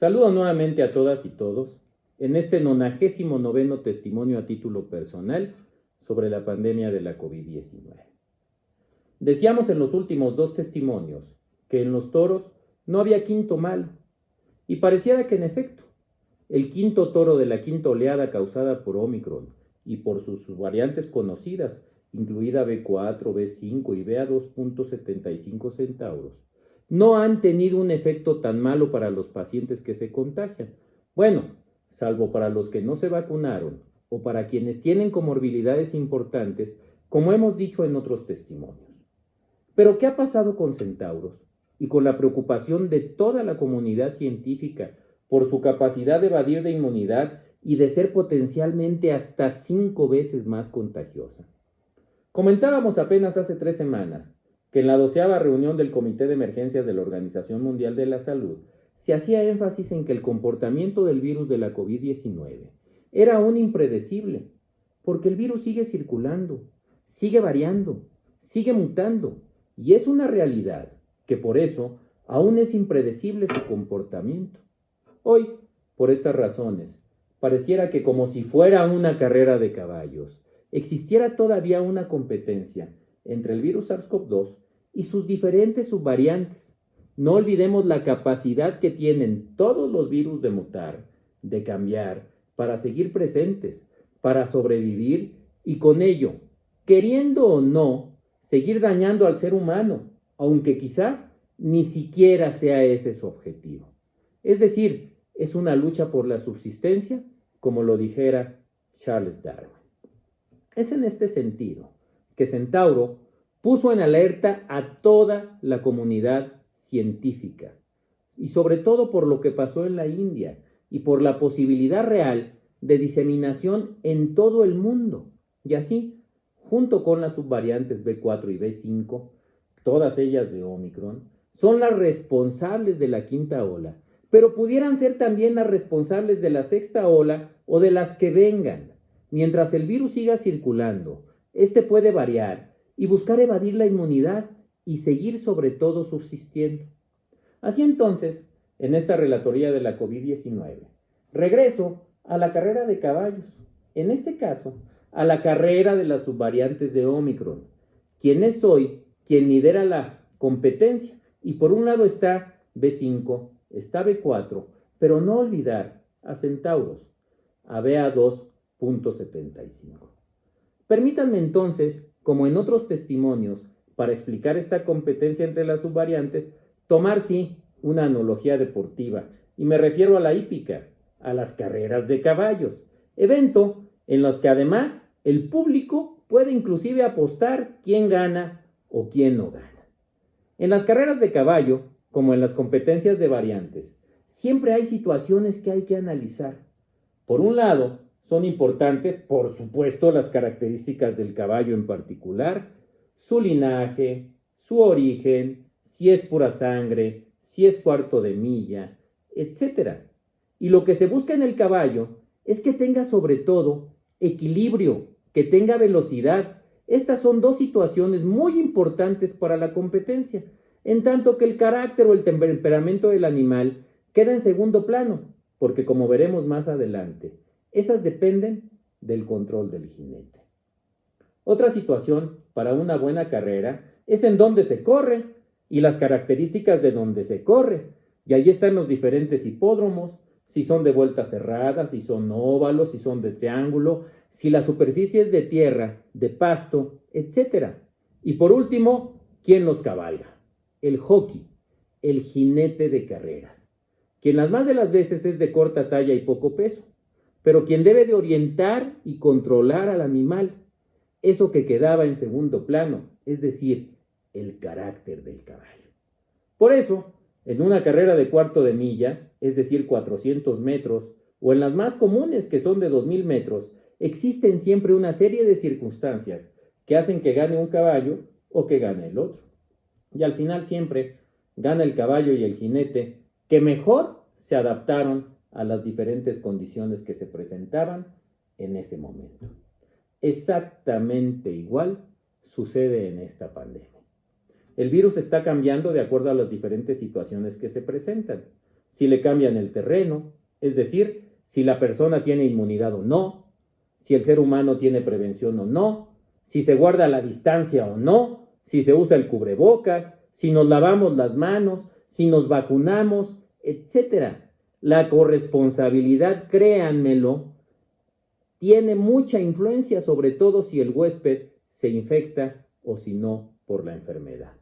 Saludo nuevamente a todas y todos en este 99º testimonio a título personal sobre la pandemia de la COVID-19. Decíamos en los últimos dos testimonios que en los toros no había quinto malo, y pareciera que en efecto, el quinto toro de la quinta oleada causada por Omicron y por sus subvariantes conocidas, incluida B4, B5 y BA2.75 centauros, no han tenido un efecto tan malo para los pacientes que se contagian. Bueno, salvo para los que no se vacunaron o para quienes tienen comorbilidades importantes, como hemos dicho en otros testimonios. Pero ¿qué ha pasado con centauros y con la preocupación de toda la comunidad científica por su capacidad de evadir de inmunidad y de ser potencialmente hasta 5 veces más contagiosa? Comentábamos apenas hace 3 semanas que en la 12ª reunión del Comité de Emergencias de la Organización Mundial de la Salud se hacía énfasis en que el comportamiento del virus de la COVID-19 era aún impredecible, porque el virus sigue circulando, sigue variando, sigue mutando, y es una realidad que por eso aún es impredecible su comportamiento. Hoy, por estas razones, pareciera que como si fuera una carrera de caballos, existiera todavía una competencia entre el virus SARS-CoV-2 y sus diferentes subvariantes. No olvidemos la capacidad que tienen todos los virus de mutar, de cambiar, para seguir presentes, para sobrevivir y con ello, queriendo o no, seguir dañando al ser humano, aunque quizá ni siquiera sea ese su objetivo. Es decir, es una lucha por la subsistencia, como lo dijera Charles Darwin. Es en este sentido que Centauro puso en alerta a toda la comunidad científica, y sobre todo por lo que pasó en la India y por la posibilidad real de diseminación en todo el mundo. Y así, junto con las subvariantes B4 y B5, todas ellas de Omicron, son las responsables de la quinta ola, pero pudieran ser también las responsables de la sexta ola o de las que vengan. Mientras el virus siga circulando, este puede variar y buscar evadir la inmunidad y seguir sobre todo subsistiendo. Así entonces, en esta relatoría de la COVID-19, regreso a la carrera de caballos, en este caso, a la carrera de las subvariantes de Omicron. ¿Quién es hoy quien lidera la competencia? Y por un lado está B5, está B4, pero no olvidar a centauros, a BA2.75. Permítanme entonces, como en otros testimonios, para explicar esta competencia entre las subvariantes, tomar sí una analogía deportiva, y me refiero a la hípica, a las carreras de caballos, evento en los que además el público puede inclusive apostar quién gana o quién no gana. En las carreras de caballo, como en las competencias de variantes, siempre hay situaciones que hay que analizar. Por un lado, son importantes, por supuesto, las características del caballo en particular, su linaje, su origen, si es pura sangre, si es cuarto de milla, etc. Y lo que se busca en el caballo es que tenga sobre todo equilibrio, que tenga velocidad. Estas son dos situaciones muy importantes para la competencia, en tanto que el carácter o el temperamento del animal queda en segundo plano, porque como veremos más adelante, esas dependen del control del jinete. Otra situación para una buena carrera es en dónde se corre y las características de dónde se corre. Y ahí están los diferentes hipódromos, si son de vuelta cerrada, si son óvalos, si son de triángulo, si la superficie es de tierra, de pasto, etc. Y por último, ¿quién los cabalga? El jockey, el jinete de carreras, quien las más de las veces es de corta talla y poco peso, pero quien debe de orientar y controlar al animal, eso que quedaba en segundo plano, es decir, el carácter del caballo. Por eso, en una carrera de cuarto de milla, es decir, 400 metros, o en las más comunes que son de 2000 metros, existen siempre una serie de circunstancias que hacen que gane un caballo o que gane el otro. Y al final siempre gana el caballo y el jinete que mejor se adaptaron a las diferentes condiciones que se presentaban en ese momento. Exactamente igual sucede en esta pandemia. El virus está cambiando de acuerdo a las diferentes situaciones que se presentan. si le cambian el terreno, es decir, si la persona tiene inmunidad o no, si el ser humano tiene prevención o no, si se guarda la distancia o no, si se usa el cubrebocas, si nos lavamos las manos, si nos vacunamos, etcétera. La corresponsabilidad, créanmelo, tiene mucha influencia, sobre todo si el huésped se infecta o si no por la enfermedad.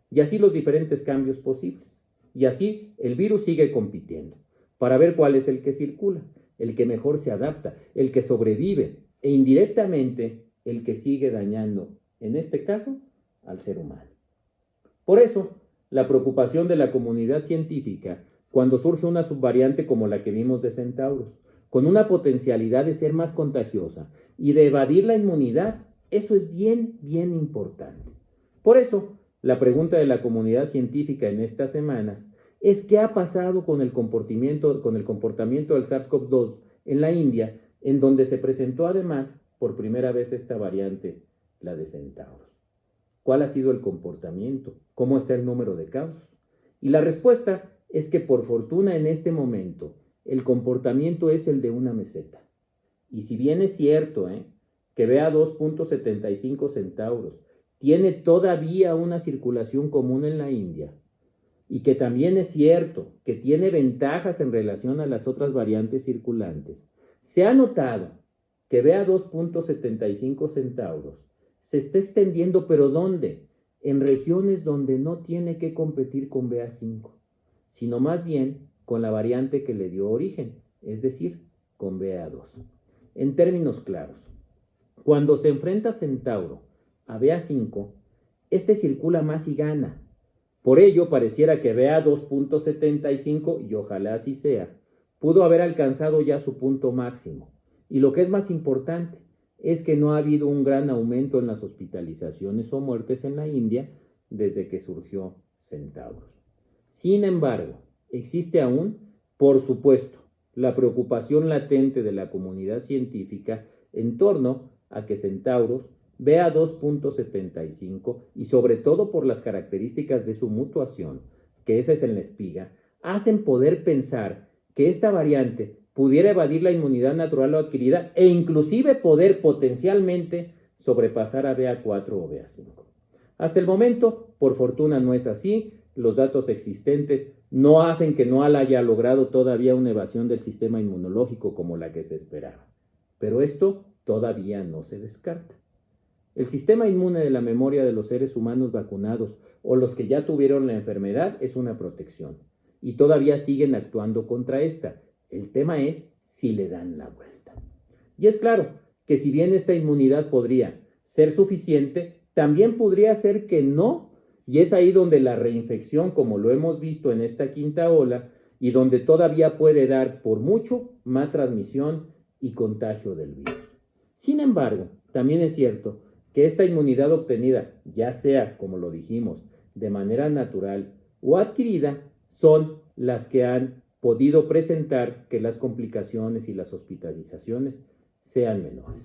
Y así los diferentes cambios posibles. Y así el virus sigue compitiendo para ver cuál es el que circula, el que mejor se adapta, el que sobrevive e indirectamente el que sigue dañando, en este caso, al ser humano. Por eso, la preocupación de la comunidad científica cuando surge una subvariante como la que vimos de Centauros, con una potencialidad de ser más contagiosa y de evadir la inmunidad, eso es bien, bien importante. Por eso, la pregunta de la comunidad científica en estas semanas es qué ha pasado con el comportamiento del SARS-CoV-2 en la India, en donde se presentó además por primera vez esta variante, la de Centauros. ¿Cuál ha sido el comportamiento? ¿Cómo está el número de casos? Y la respuesta es que por fortuna en este momento el comportamiento es el de una meseta. Y si bien es cierto que vea 2.75 Centauros tiene todavía una circulación común en la India, y que también es cierto que tiene ventajas en relación a las otras variantes circulantes, se ha notado que vea 2.75 Centauros se está extendiendo, pero ¿dónde? En regiones donde no tiene que competir con BA5, sino más bien con la variante que le dio origen, es decir, con BA2. En términos claros, cuando se enfrenta Centauro a BA5, este circula más y gana. Por ello, pareciera que BA 2.75, y ojalá así sea, pudo haber alcanzado ya su punto máximo. Y lo que es más importante es que no ha habido un gran aumento en las hospitalizaciones o muertes en la India desde que surgió Centauros. Sin embargo, existe aún, por supuesto, la preocupación latente de la comunidad científica en torno a que Centauros vea 2.75 y sobre todo por las características de su mutuación, que esa es en la espiga, hacen poder pensar que esta variante pudiera evadir la inmunidad natural o adquirida e inclusive poder potencialmente sobrepasar a BA4 o BA5. Hasta el momento, por fortuna no es así, los datos existentes no hacen que no haya logrado todavía una evasión del sistema inmunológico como la que se esperaba. Pero esto todavía no se descarta. El sistema inmune de la memoria de los seres humanos vacunados o los que ya tuvieron la enfermedad es una protección y todavía siguen actuando contra esta. El tema es si le dan la vuelta. Y es claro que si bien esta inmunidad podría ser suficiente, también podría ser que no, y es ahí donde la reinfección, como lo hemos visto en esta quinta ola, y donde todavía puede dar por mucho más transmisión y contagio del virus. Sin embargo, también es cierto que esta inmunidad obtenida, ya sea, como lo dijimos, de manera natural o adquirida, son las que han podido presentar que las complicaciones y las hospitalizaciones sean menores.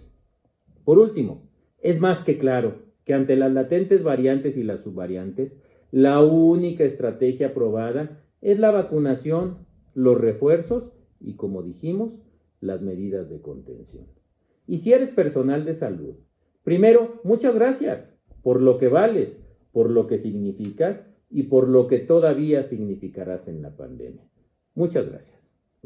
Por último, es más que claro que ante las latentes variantes y las subvariantes, la única estrategia probada es la vacunación, los refuerzos y, como dijimos, las medidas de contención. Y si eres personal de salud, primero, muchas gracias por lo que vales, por lo que significas y por lo que todavía significarás en la pandemia. Muchas gracias.